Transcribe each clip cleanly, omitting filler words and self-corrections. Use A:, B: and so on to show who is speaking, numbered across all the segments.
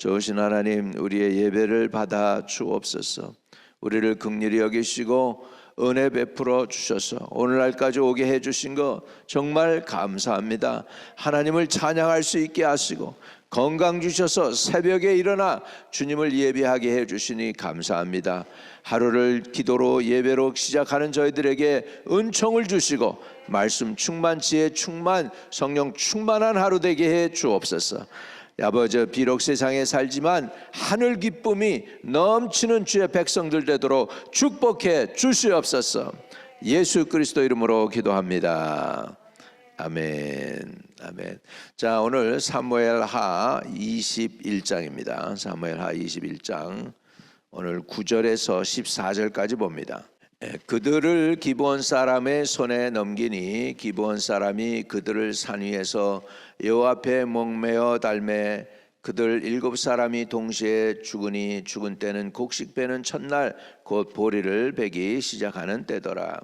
A: 좋으신 하나님, 우리의 예배를 받아 주옵소서. 우리를 긍휼히 여기시고 은혜 베풀어 주셔서 오늘날까지 오게 해주신 것 정말 감사합니다. 하나님을 찬양할 수 있게 하시고 건강 주셔서 새벽에 일어나 주님을 예배하게 해주시니 감사합니다. 하루를 기도로 예배로 시작하는 저희들에게 은총을 주시고 말씀 충만, 지혜 충만, 성령 충만한 하루 되게 해 주옵소서. 아버지, 비록 세상에 살지만 하늘 기쁨이 넘치는 주의 백성들 되도록 축복해 주시옵소서. 예수 그리스도 이름으로 기도합니다. 아멘. 아멘. 자, 오늘 사무엘하 21장입니다. 사무엘하 21장 오늘 9절에서 14절까지 봅니다. 그들을 기브온 사람의 손에 넘기니 기브온 사람이 그들을 산 위에서 여호와 앞에 목매어 달매 그들 7사람이 동시에 죽으니 죽은 때는 곡식 베는 첫날 곧 보리를 베기 시작하는 때더라.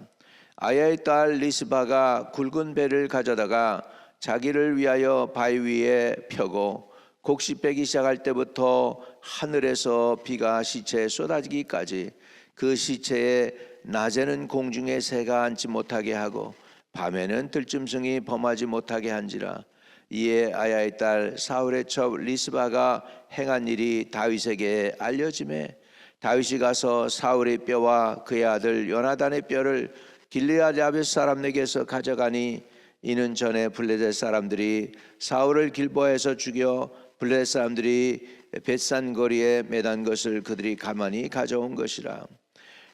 A: 아야의 딸 리스바가 굵은 배를 가져다가 자기를 위하여 바위 위에 펴고 곡식 베기 시작할 때부터 하늘에서 비가 시체에 쏟아지기까지 그 시체에 낮에는 공중에 새가 앉지 못하게 하고 밤에는 들짐승이 범하지 못하게 한지라. 이에 아야의 딸 사울의 첩 리스바가 행한 일이 다윗에게 알려지매 다윗이 가서 사울의 뼈와 그의 아들 요나단의 뼈를 길르앗 야베스 사람에게서 가져가니 이는 전에 블레셋 사람들이 사울을 길보아에서 죽여 블레셋 사람들이 벳산 거리에 매단 것을 그들이 가만히 가져온 것이라.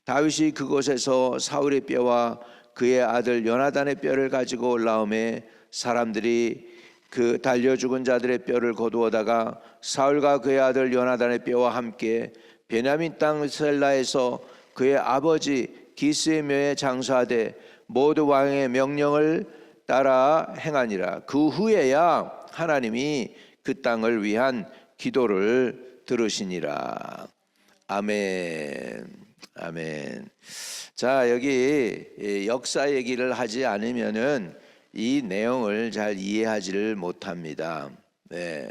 A: 다윗이 그곳에서 사울의 뼈와 그의 아들 요나단의 뼈를 가지고 올라오매 사람들이 그 달려 죽은 자들의 뼈를 거두어다가 사울과 그의 아들 요나단의 뼈와 함께 베냐민 땅 셀라에서 그의 아버지 기스의 묘에 장사하되 모두 왕의 명령을 따라 행하니라. 그 후에야 하나님이 그 땅을 위한 기도를 들으시니라. 아멘. 아멘. 자, 여기 역사 얘기를 하지 않으면은 이 내용을 잘 이해하지를 못합니다. 네.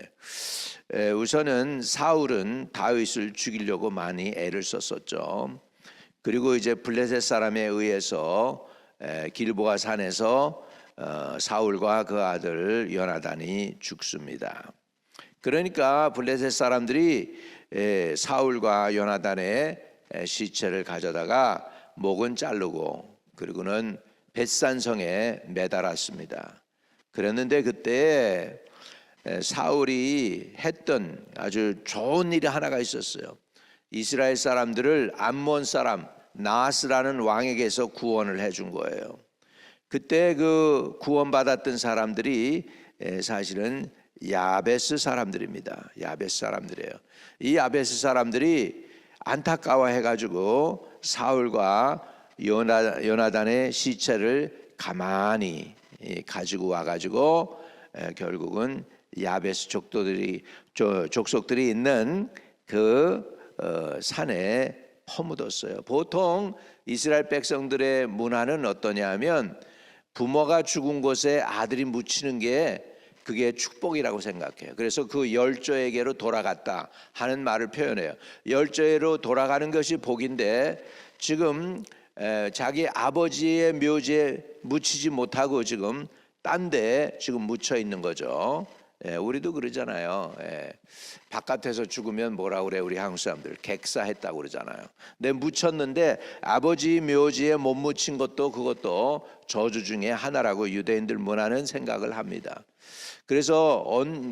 A: 우선은 사울은 다윗을 죽이려고 많이 애를 썼었죠. 그리고 이제 블레셋 사람에 의해서 길보아 산에서 사울과 그 아들 요나단이 죽습니다. 그러니까 블레셋 사람들이 사울과 요나단의 시체를 가져다가 목은 자르고 그리고는 벳산성에 매달았습니다. 그랬는데 그때 사울이 했던 아주 좋은 일이 하나가 있었어요. 이스라엘 사람들을 암몬 사람 나하스라는 왕에게서 구원을 해준 거예요. 그때 그 구원받았던 사람들이 사실은 야베스 사람들입니다. 야베스 사람들이에요. 이 야베스 사람들이 안타까워해가지고 사울과 요나단의 시체를 가만히 가지고 와가지고 결국은 야베스 족속들이 있는 그 산에 퍼묻었어요. 보통 이스라엘 백성들의 문화는 어떠냐면 부모가 죽은 곳에 아들이 묻히는 게 그게 축복이라고 생각해요. 그래서 그 열조에게로 돌아갔다 하는 말을 표현해요. 열조에로 돌아가는 것이 복인데 지금 자기 아버지의 묘지에 묻히지 못하고 지금 딴 데 지금 묻혀 있는 거죠. 우리도 그러잖아요. 바깥에서 죽으면 뭐라고 그래? 우리 한국 사람들 객사했다고 그러잖아요. 근데 묻혔는데 아버지 묘지에 못 묻힌 것도 그것도 저주 중에 하나라고 유대인들 문화는 생각을 합니다. 그래서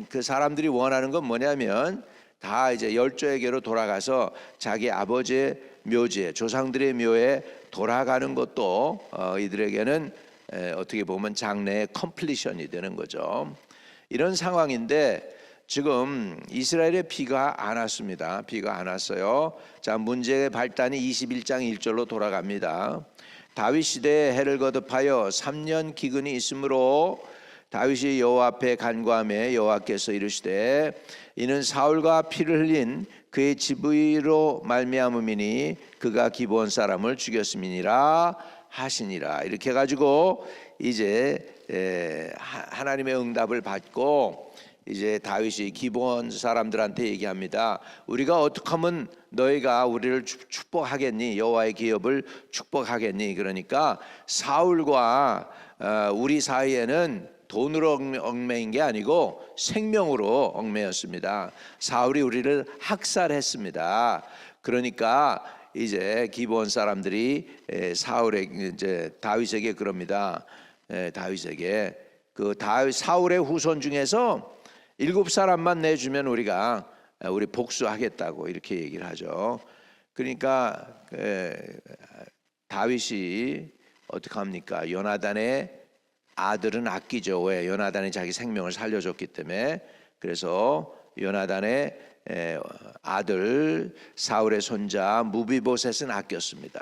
A: 그 사람들이 원하는 건 뭐냐면 다 이제 열조에게로 돌아가서 자기 아버지의 묘지에 조상들의 묘에 돌아가는 것도 이들에게는 어떻게 보면 장래의 컴플리션이 되는 거죠. 이런 상황인데 지금 이스라엘에 비가 안 왔습니다. 비가 안 왔어요. 자, 문제의 발단이 21장 1절로 돌아갑니다. 다윗 시대에 해를 거듭하여 3년 기근이 있으므로 다윗이 여호와 앞에 간구하며 여호와께서 이르시되 이는 사울과 피를 흘린 그의 지부로 말미암음이니 그가 기브온 사람을 죽였음이니라 하시니라. 이렇게 해가지고 이제 하나님의 응답을 받고 이제 다윗이 기브온 사람들한테 얘기합니다. 우리가 어떻게 하면 너희가 우리를 축복하겠니? 여호와의 기업을 축복하겠니? 그러니까 사울과 우리 사이에는 돈으로 얽매인 게 아니고 생명으로 얽매였습니다. 사울이 우리를 학살했습니다. 그러니까 이제 기브온 사람들이 이제 다윗에게 그럽니다. 다윗에게 사울의 후손 중에서 7사람만 내주면 우리 복수하겠다고 이렇게 얘기를 하죠. 그러니까 다윗이 어떻게 합니까? 요나단의 아들은 아끼죠. 왜? 요나단이 자기 생명을 살려줬기 때문에. 그래서 요나단의 아들 사울의 손자 무비보셋은 아꼈습니다.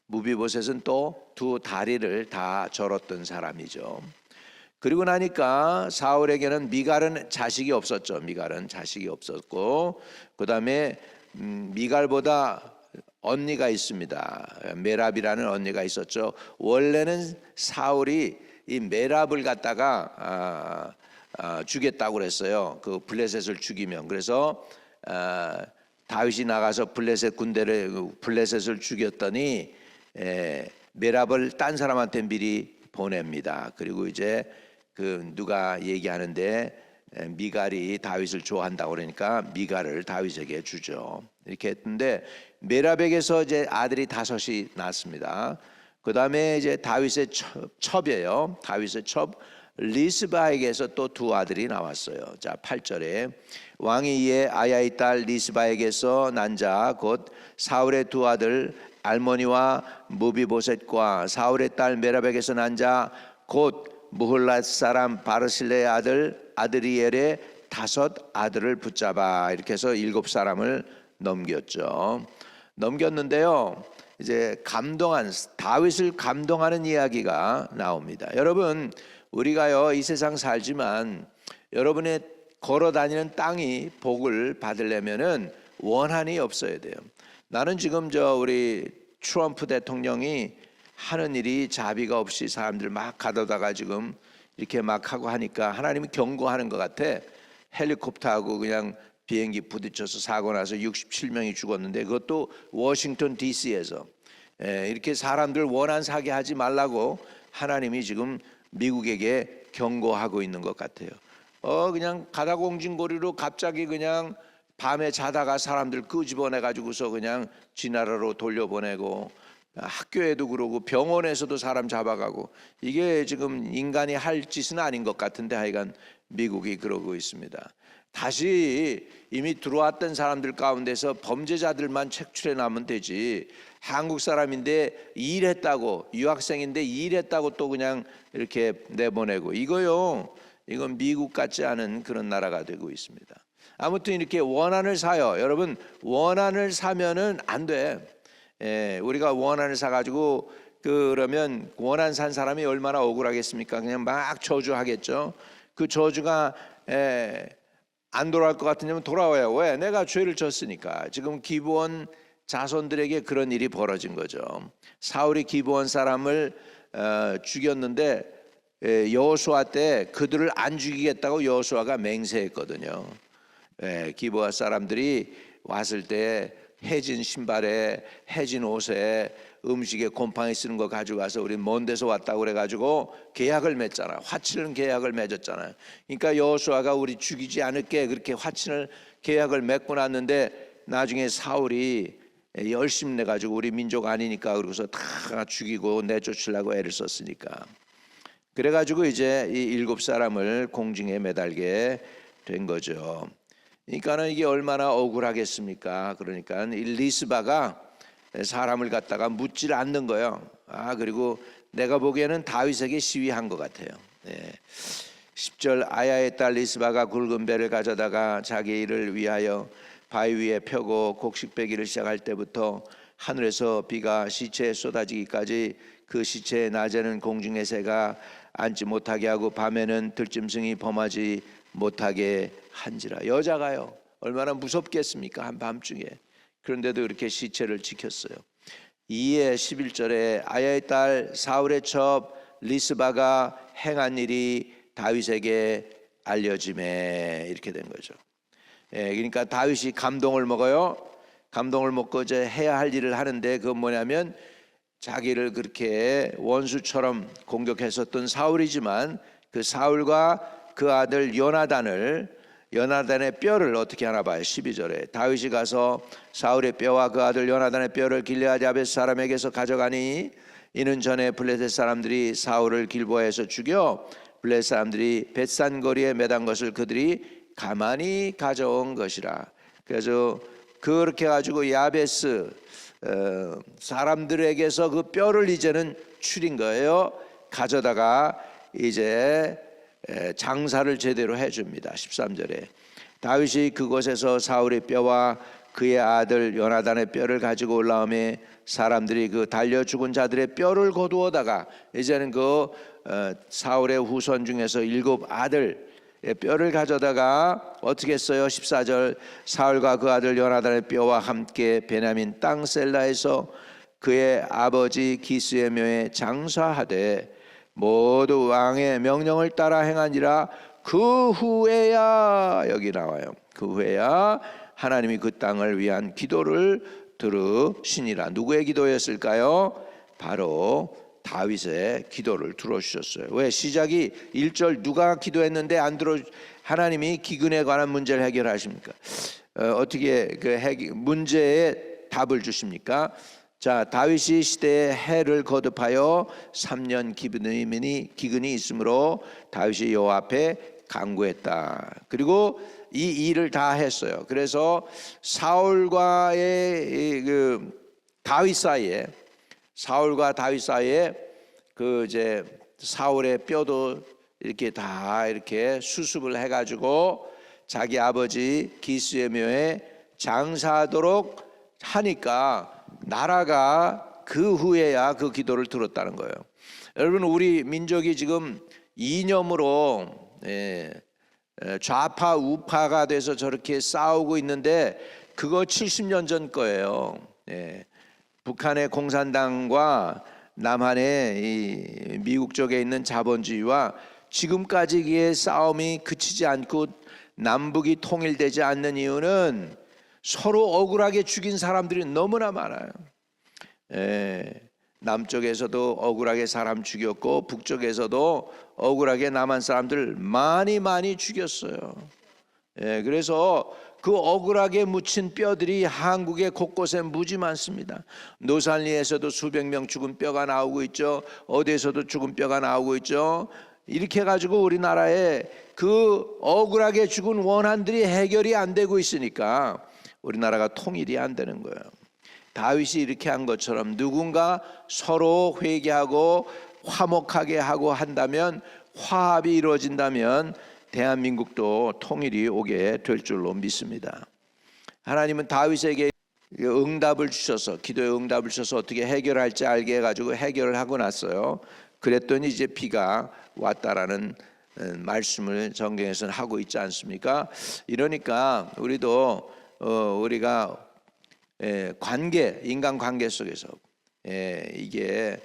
A: 무비보셋은 또 두 다리를 다 절었던 사람이죠. 그리고 나니까 사울에게는 미갈은 자식이 없었죠. 미갈은 자식이 없었고, 그 다음에 미갈보다 언니가 있습니다. 메랍이라는 언니가 있었죠. 원래는 사울이 이 메랍을 갖다가 주겠다고 그랬어요. 그 블레셋을 죽이면. 그래서 다윗이 나가서 블레셋을 죽였더니 메랍을 딴 사람한테 미리 보냅니다. 그리고 이제 누가 얘기하는데 미갈이 다윗을 좋아한다고 그러니까 미갈을 다윗에게 주죠. 이렇게 했는데 메랍에게서 이제 아들이 5이 낳았습니다. 그 다음에 이제 다윗의 첩이에요. 다윗의 첩 리스바에게서 또 2 아들이 나왔어요. 자, 8절에 왕이 이에 아야의 딸 리스바에게서 난 자 곧 사울의 2 아들 알모니와 무비보셋과 사울의 딸 메랍에게서 난 자 곧 무홀랏 사람 바르실레의 아들 아드리엘의 5 아들을 붙잡아. 이렇게 해서 7사람을 넘겼는데요. 이제 다윗을 감동하는 이야기가 나옵니다. 여러분, 우리가요 이 세상 살지만 여러분의 걸어다니는 땅이 복을 받으려면은 원한이 없어야 돼요. 나는 지금 우리 트럼프 대통령이 하는 일이 자비가 없이 사람들 막 가둬다가 지금 이렇게 막 하고 하니까 하나님이 경고하는 것 같아. 헬리콥터하고 그냥 비행기 부딪혀서 사고 나서 67명이 죽었는데 그것도 워싱턴 DC에서 이렇게 사람들 원한 사게 하지 말라고 하나님이 지금 미국에게 경고하고 있는 것 같아요. 그냥 가다공진거리로 갑자기 그냥 밤에 자다가 사람들 끄집어내 가지고서 그냥 쥐나라로 돌려보내고, 학교에도 그러고 병원에서도 사람 잡아가고, 이게 지금 인간이 할 짓은 아닌 것 같은데 하여간 미국이 그러고 있습니다. 다시 이미 들어왔던 사람들 가운데서 범죄자들만 책출해 나면 되지, 한국 사람인데 일했다고, 유학생인데 일했다고 또 그냥 이렇게 내보내고, 이건 미국 같지 않은 그런 나라가 되고 있습니다. 아무튼 이렇게 원한을 사요. 여러분, 원한을 사면은 안 돼. 우리가 원한을 사가지고 그러면 원한 산 사람이 얼마나 억울하겠습니까? 그냥 막 저주하겠죠. 그 저주가 안 돌아올 것 같으면 돌아와요. 왜? 내가 죄를 졌으니까. 지금 기브온 자손들에게 그런 일이 벌어진 거죠. 사울이 기브온 사람을 죽였는데 여호수아 때 그들을 안 죽이겠다고 여호수아가 맹세했거든요. 기브온 사람들이 왔을 때 해진 신발에 해진 옷에 음식에 곰팡이 쓰는 거 가지고 와서 우리 먼 데서 왔다고 그래가지고 계약을 맺잖아. 화치는 계약을 맺었잖아요. 그러니까 여호수아가 우리 죽이지 않을게 그렇게 계약을 맺고 났는데 나중에 사울이 열심히 내가지고 우리 민족 아니니까 그러고서 다 죽이고 내쫓으려고 애를 썼으니까. 그래가지고 이제 이 7사람을 공중에 매달게 된 거죠. 그러니까는 이게 얼마나 억울하겠습니까? 그러니까 이 리스바가 사람을 갖다가 묻질 않는 거예요. 그리고 내가 보기에는 다윗에게 시위한 것 같아요. 10절 아야의 딸 리스바가 굵은 배를 가져다가 자기 일을 위하여 바위 위에 펴고 곡식 빼기를 시작할 때부터 하늘에서 비가 시체에 쏟아지기까지 그 시체의 낮에는 공중의 새가 앉지 못하게 하고 밤에는 들짐승이 범하지 못하게 한지라. 여자가요 얼마나 무섭겠습니까? 한밤중에. 그런데도 이렇게 시체를 지켰어요. 이에 11절에 아야의 딸 사울의 첩 리스바가 행한 일이 다윗에게 알려짐에 이렇게 된 거죠. 그러니까 다윗이 감동을 먹어요. 감동을 먹고 이제 해야 할 일을 하는데 그건 뭐냐면 자기를 그렇게 원수처럼 공격했었던 사울이지만 그 사울과 그 아들 요나단의 뼈를 어떻게 하나 봐요. 12절에 다윗이 가서 사울의 뼈와 그 아들 요나단의 뼈를 길르앗 야베스 사람에게서 가져가니 이는 전에 블레셋 사람들이 사울을 길보아에서 죽여 블레셋 사람들이 벳산 거리에 매단 것을 그들이 가만히 가져온 것이라. 그래서 그렇게 가지고 야베스 사람들에게서 그 뼈를 이제는 추린 거예요. 가져다가 이제 장사를 제대로 해줍니다. 13절에 다윗이 그곳에서 사울의 뼈와 그의 아들 요나단의 뼈를 가지고 올라오매 사람들이 그 달려 죽은 자들의 뼈를 거두어다가 이제는 그 사울의 후손 중에서 7 아들 뼈를 가져다가 어떻게 했어요? 14절 사울과 그 아들 요나단의 뼈와 함께 베냐민 땅 셀라에서 그의 아버지 기스의 묘에 장사하되 모두 왕의 명령을 따라 행하니라. 그 후에야, 여기 나와요. 그 후에야 하나님이 그 땅을 위한 기도를 들으시니라. 누구의 기도였을까요? 바로 다윗의 기도를 들어주셨어요. 왜? 시작이 1절 누가 기도했는데 안 들어, 하나님이 기근에 관한 문제를 해결하십니까? 어떻게 그 문제에 답을 주십니까? 자, 다윗이 시대에 해를 거듭하여 3년 기근이 있으므로 다윗이 여호와 앞에 간구했다. 그리고 이 일을 다 했어요. 그래서 사울과의 사울과 다윗 사이에 그 이제 사울의 뼈도 이렇게 다 이렇게 수습을 해가지고 자기 아버지 기스의 묘에 장사하도록 하니까 나라가 그 후에야 그 기도를 들었다는 거예요. 여러분, 우리 민족이 지금 이념으로 좌파 우파가 돼서 저렇게 싸우고 있는데 그거 70년 전 거예요. 북한의 공산당과 남한의 이 미국 쪽에 있는 자본주의와 지금까지의 싸움이 그치지 않고 남북이 통일되지 않는 이유는 서로 억울하게 죽인 사람들이 너무나 많아요. 남쪽에서도 억울하게 사람 죽였고 북쪽에서도 억울하게 남한 사람들 많이 죽였어요. 그래서 그 억울하게 묻힌 뼈들이 한국의 곳곳에 무지 많습니다. 노산리에서도 수백 명 죽은 뼈가 나오고 있죠. 어디에서도 죽은 뼈가 나오고 있죠. 이렇게 해가지고 우리나라에 그 억울하게 죽은 원한들이 해결이 안 되고 있으니까 우리나라가 통일이 안 되는 거예요. 다윗이 이렇게 한 것처럼 누군가 서로 회개하고 화목하게 하고 한다면, 화합이 이루어진다면 대한민국도 통일이 오게 될 줄로 믿습니다. 하나님은 다윗에게 응답을 주셔서, 기도의 응답을 주셔서 어떻게 해결할지 알게 해가지고 해결을 하고 났어요. 그랬더니 이제 비가 왔다라는 말씀을 성경에서는 하고 있지 않습니까? 이러니까 우리도 우리가 인간 관계 속에서 이게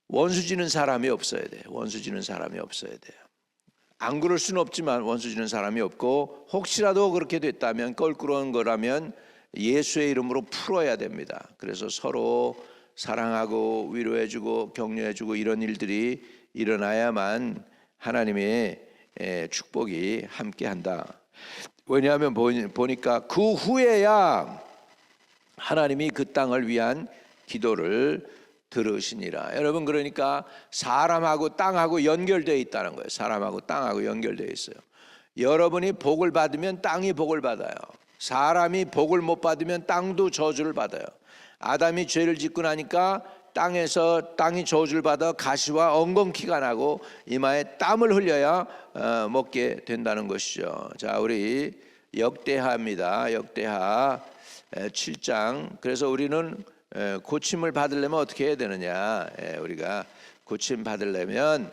A: 원수 지는 사람이 없어야 돼요. 원수 지는 사람이 없어야 돼요. 안 그럴 수는 없지만 원수 지는 사람이 없고, 혹시라도 그렇게 됐다면, 껄끄러운 거라면 예수의 이름으로 풀어야 됩니다. 그래서 서로 사랑하고 위로해주고 격려해주고 이런 일들이 일어나야만 하나님의 축복이 함께한다. 왜냐하면 보니까 그 후에야 하나님이 그 땅을 위한 기도를 들으시니라. 여러분, 그러니까 사람하고 땅하고 연결되어 있다는 거예요. 사람하고 땅하고 연결되어 있어요. 여러분이 복을 받으면 땅이 복을 받아요. 사람이 복을 못 받으면 땅도 저주를 받아요. 아담이 죄를 짓고 나니까 땅이 저주를 받아 가시와 엉겅퀴가 나고 이마에 땀을 흘려야 먹게 된다는 것이죠. 자, 우리 역대하입니다. 역대하 7장. 그래서 우리는 고침을 받으려면 어떻게 해야 되느냐? 우리가 고침 받으려면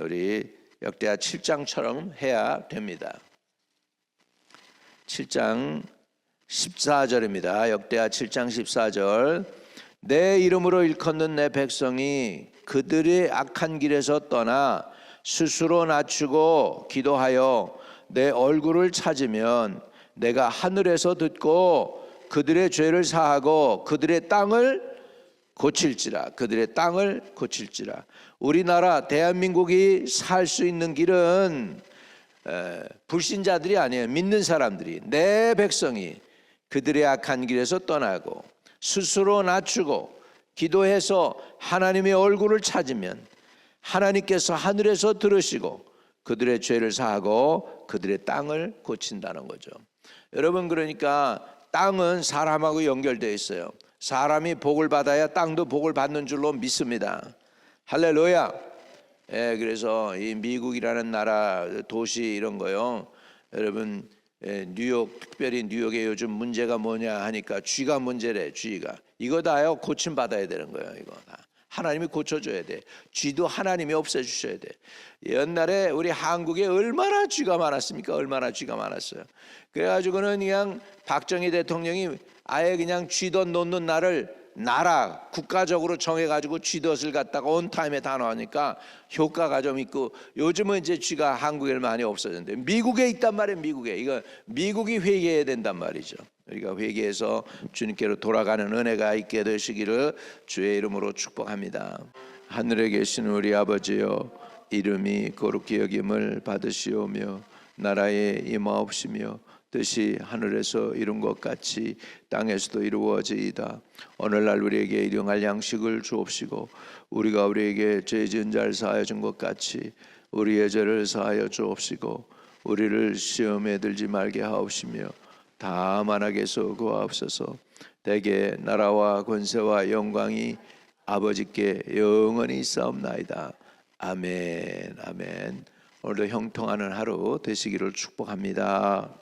A: 우리 역대하 7장처럼 해야 됩니다. 7장 14절입니다. 역대하 7장 14절. 내 이름으로 일컫는 내 백성이 그들의 악한 길에서 떠나 스스로 낮추고 기도하여 내 얼굴을 찾으면 내가 하늘에서 듣고 그들의 죄를 사하고 그들의 땅을 고칠지라. 그들의 땅을 고칠지라. 우리나라 대한민국이 살 수 있는 길은 불신자들이 아니에요. 믿는 사람들이, 내 백성이 그들의 악한 길에서 떠나고 스스로 낮추고 기도해서 하나님의 얼굴을 찾으면 하나님께서 하늘에서 들으시고 그들의 죄를 사하고 그들의 땅을 고친다는 거죠. 여러분, 그러니까 땅은 사람하고 연결되어 있어요. 사람이 복을 받아야 땅도 복을 받는 줄로 믿습니다. 할렐루야. 그래서 이 미국이라는 나라, 도시 이런 거요. 여러분, 뉴욕, 특별히 뉴욕에 요즘 문제가 뭐냐 하니까 쥐가 문제래. 쥐가 이거 다요 고침 받아야 되는 거예요. 이거 다 하나님이 고쳐줘야 돼. 쥐도 하나님이 없애주셔야 돼. 옛날에 우리 한국에 얼마나 쥐가 많았습니까? 얼마나 쥐가 많았어요. 그래가지고는 그냥 박정희 대통령이 아예 그냥 쥐덫 놓는 날을 나라 국가적으로 정해가지고 쥐덫을 갖다가 온 타임에 다 놓으니까 효과가 좀 있고, 요즘은 이제 쥐가 한국에 많이 없어졌는데 미국에 있단 말이에요. 미국에. 이거 미국이 회개해야 된단 말이죠. 우리가 회개해서 주님께로 돌아가는 은혜가 있게 되시기를 주의 이름으로 축복합니다. 하늘에 계신 우리 아버지여, 이름이 거룩히 여김을 받으시오며 나라에 임하옵시며 뜻이 하늘에서 이룬 것 같이 땅에서도 이루어지이다. 오늘날 우리에게 일용할 양식을 주옵시고 우리가 우리에게 죄 지은 자를 사하여 준 것 같이 우리의 죄를 사하여 주옵시고 우리를 시험에 들지 말게 하옵시며 다만 악에서 구하옵소서. 대개 나라와 권세와 영광이 아버지께 영원히 있사옵나이다. 아멘. 아멘. 오늘도 형통하는 하루 되시기를 축복합니다.